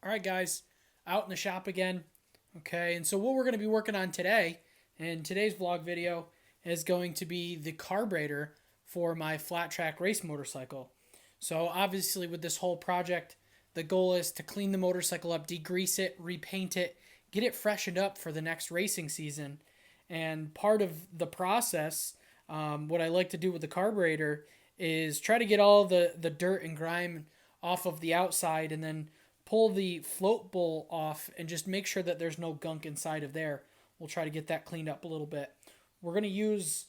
All right, guys, out in the shop again. Okay, and so what we're going to be working on today in today's vlog video is going to be the carburetor for my flat track race motorcycle. So obviously with this whole project, the goal is to clean the motorcycle up, degrease it, repaint it, get it freshened up for the next racing season. And part of the process, what I like to do with the carburetor is try to get all the dirt and grime off of the outside and then pull the float bowl off and just make sure that there's no gunk inside of there. We'll try to get that cleaned up a little bit. We're going to use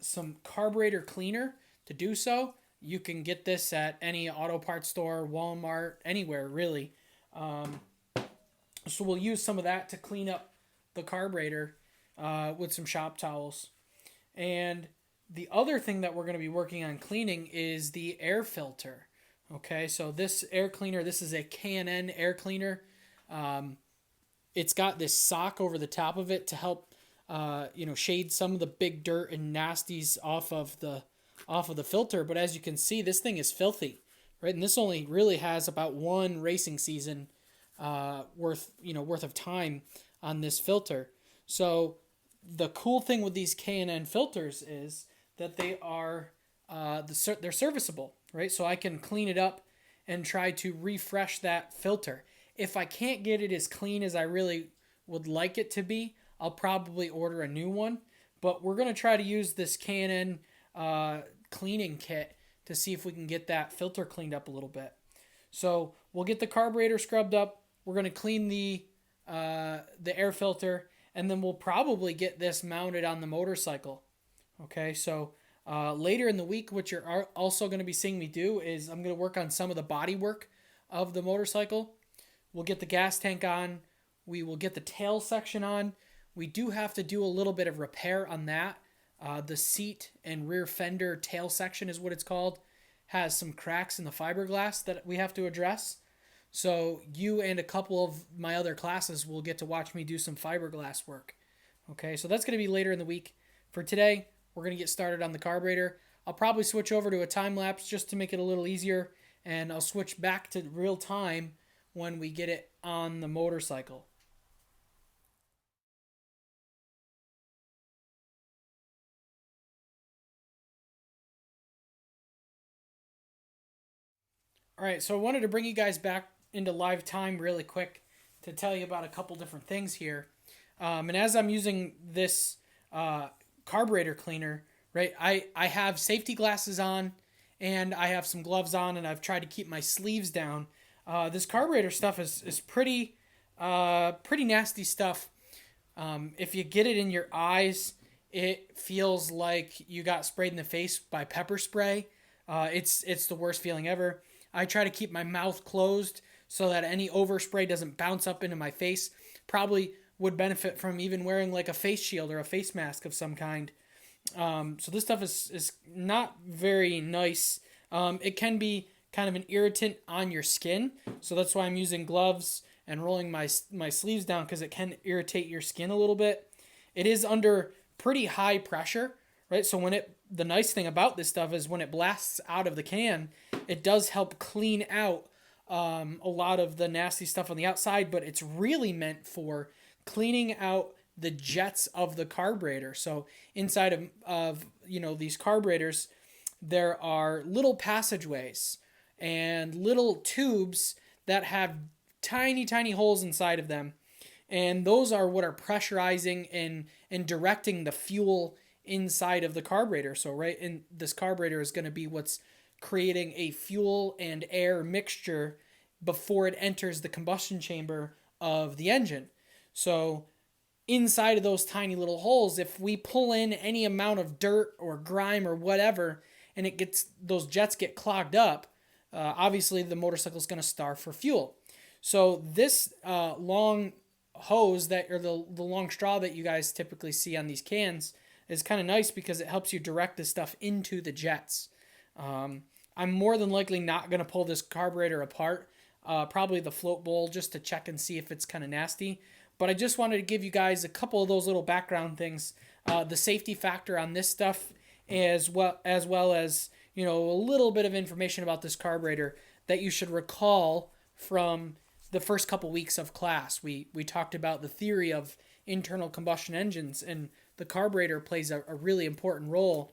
some carburetor cleaner to do so. You can get this at any auto parts store, Walmart, anywhere really. So we'll use some of that to clean up the carburetor with some shop towels. And the other thing that we're going to be working on cleaning is the air filter. Okay, so this air cleaner, this is a K&N air cleaner. It's got this sock over the top of it to help, shade some of the big dirt and nasties off of the filter. But as you can see, this thing is filthy, right? And this only really has about one racing season worth of time on this filter. So the cool thing with these K&N filters is that they are they're serviceable, right? So I can clean it up and try to refresh that filter. If I can't get it as clean as I really would like it to be, I'll probably order a new one. But we're going to try to use this K&N cleaning kit to see if we can get that filter cleaned up a little bit. So we'll get the carburetor scrubbed up. We're going to clean the air filter, and then we'll probably get this mounted on the motorcycle. Okay, so later in the week, what you're also going to be seeing me do is I'm going to work on some of the body work of the motorcycle. We'll get the gas tank on. We will get the tail section on. We do have to do a little bit of repair on that. The seat and rear fender tail section is what it's called. Has some cracks in the fiberglass that we have to address. So you and a couple of my other classes will get to watch me do some fiberglass work. Okay, so that's going to be later in the week. For today, we're going to get started on the carburetor. I'll probably switch over to a time lapse just to make it a little easier, and I'll switch back to real time when we get it on the motorcycle. All right, so I wanted to bring you guys back into live time really quick to tell you about a couple different things here. And as I'm using this carburetor cleaner, right, I have safety glasses on and I have some gloves on, and I've tried to keep my sleeves down. This carburetor stuff is pretty nasty stuff. If you get it in your eyes, it feels like you got sprayed in the face by pepper spray. It's the worst feeling ever. I try to keep my mouth closed so that any overspray doesn't bounce up into my face. Probably would benefit from even wearing like a face shield or a face mask of some kind. So this stuff is not very nice. It can be kind of an irritant on your skin. So that's why I'm using gloves and rolling my sleeves down, because it can irritate your skin a little bit. It is under pretty high pressure, right? So the nice thing about this stuff is when it blasts out of the can, it does help clean out a lot of the nasty stuff on the outside, but it's really meant for cleaning out the jets of the carburetor. So inside of these carburetors, there are little passageways and little tubes that have tiny holes inside of them. And those are what are pressurizing and directing the fuel inside of the carburetor. So right in this carburetor is going to be what's creating a fuel and air mixture before it enters the combustion chamber of the engine. So inside of those tiny little holes, if we pull in any amount of dirt or grime or whatever, and those jets get clogged up, obviously the motorcycle is going to starve for fuel. So this long hose or the long straw that you guys typically see on these cans is kind of nice because it helps you direct this stuff into the jets. I'm more than likely not going to pull this carburetor apart, probably the float bowl, just to check and see if it's kind of nasty. But I just wanted to give you guys a couple of those little background things, the safety factor on this stuff, as well as a little bit of information about this carburetor that you should recall from the first couple weeks of class. We talked about the theory of internal combustion engines, and the carburetor plays a really important role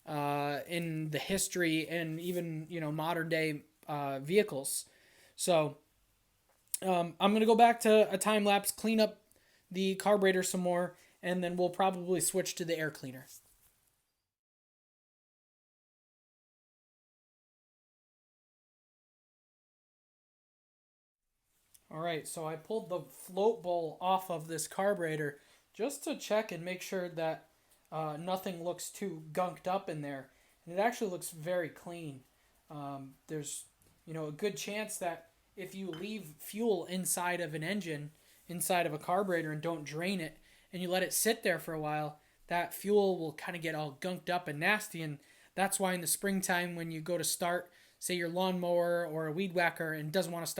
in the history and even modern day vehicles. So I'm gonna go back to a time lapse, clean up the carburetor some more, and then we'll probably switch to the air cleaner. All right, so I pulled the float bowl off of this carburetor just to check and make sure that nothing looks too gunked up in there. And it actually looks very clean. There's, a good chance that if you leave fuel inside of an engine, inside of a carburetor, and don't drain it, and you let it sit there for a while, that fuel will kind of get all gunked up and nasty. And that's why in the springtime, when you go to start, say your lawnmower or a weed whacker, and doesn't want to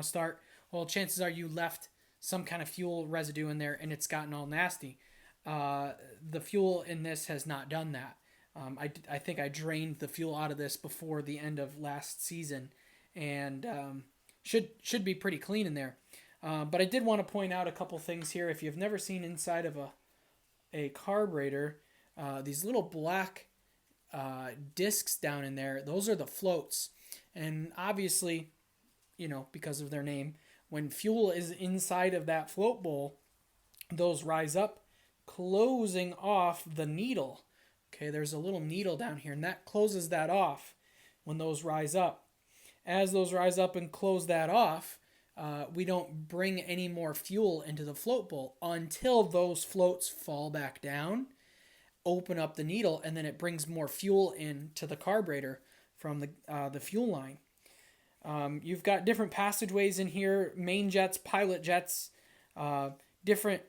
start, well, chances are you left some kind of fuel residue in there and it's gotten all nasty. The fuel in this has not done that. I think I drained the fuel out of this before the end of last season, and should be pretty clean in there. But I did want to point out a couple things here. If you've never seen inside of a carburetor, these little black discs down in there, those are the floats. And obviously, because of their name, when fuel is inside of that float bowl, those rise up, closing off the needle. Okay, there's a little needle down here, and that closes that off when those rise up. As those rise up and close that off, we don't bring any more fuel into the float bowl until those floats fall back down, open up the needle, and then it brings more fuel into the carburetor from the fuel line. You've got different passageways in here, main jets, pilot jets, different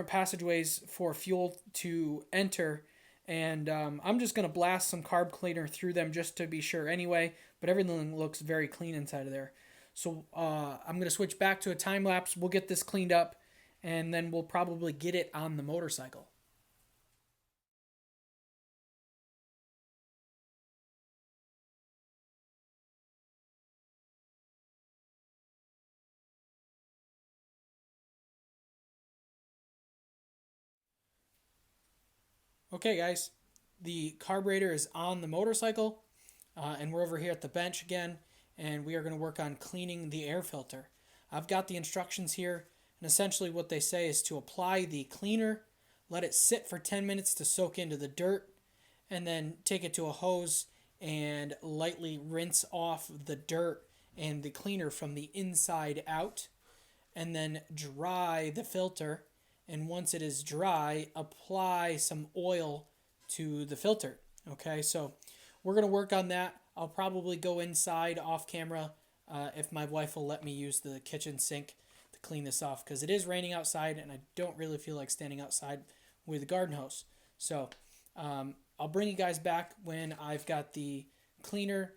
passageways for fuel to enter. And I'm just going to blast some carb cleaner through them just to be sure anyway, but everything looks very clean inside of there. So I'm going to switch back to a time lapse. We'll get this cleaned up, and then we'll probably get it on the motorcycle. Okay, guys, the carburetor is on the motorcycle, and we're over here at the bench again, and we are going to work on cleaning the air filter. I've got the instructions here, and essentially what they say is to apply the cleaner, let it sit for 10 minutes to soak into the dirt, and then take it to a hose and lightly rinse off the dirt and the cleaner from the inside out, and then dry the filter. And once it is dry, apply some oil to the filter. Okay, so we're going to work on that. I'll probably go inside off camera if my wife will let me use the kitchen sink to clean this off, because it is raining outside and I don't really feel like standing outside with a garden hose. So I'll bring you guys back when I've got the cleaner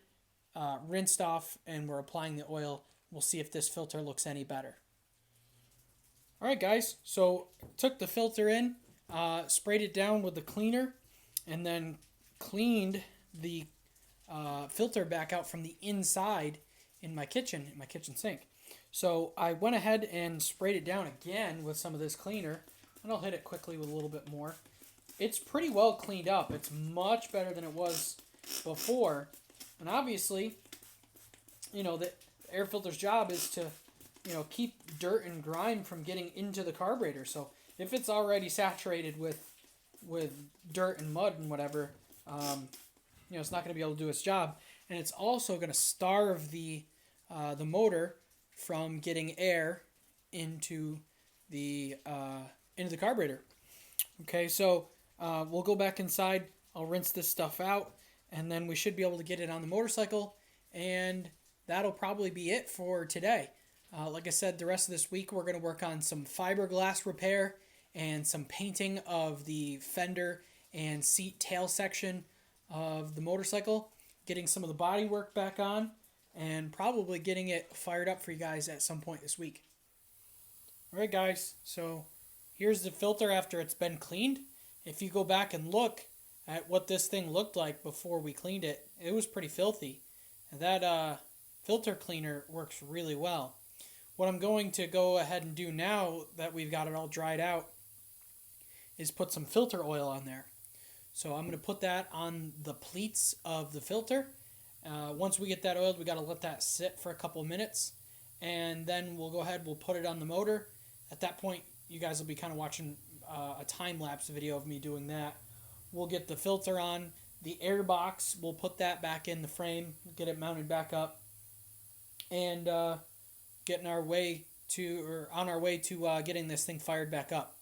rinsed off and we're applying the oil. We'll see if this filter looks any better. All right, guys, so took the filter in, sprayed it down with the cleaner, and then cleaned the filter back out from the inside in my kitchen sink. So I went ahead and sprayed it down again with some of this cleaner, and I'll hit it quickly with a little bit more. It's pretty well cleaned up. It's much better than it was before. And obviously, the air filter's job is to keep dirt and grime from getting into the carburetor. So if it's already saturated with dirt and mud and whatever, it's not going to be able to do its job. And it's also going to starve the motor from getting air into the carburetor. Okay, so we'll go back inside. I'll rinse this stuff out, and then we should be able to get it on the motorcycle, and that'll probably be it for today. Like I said, the rest of this week we're going to work on some fiberglass repair and some painting of the fender and seat tail section of the motorcycle, getting some of the body work back on, and probably getting it fired up for you guys at some point this week. Alright guys, so here's the filter after it's been cleaned. If you go back and look at what this thing looked like before we cleaned it, it was pretty filthy. And that filter cleaner works really well. what I'm going to go ahead and do now that we've got it all dried out is put some filter oil on there. So I'm going to put that on the pleats of the filter. Once we get that oiled, we got to let that sit for a couple of minutes, and then we'll go ahead, we'll put it on the motor. At that point, you guys will be kind of watching a time-lapse video of me doing that. We'll get the filter on. The air box, we'll put that back in the frame, get it mounted back up, and on our way to getting this thing fired back up.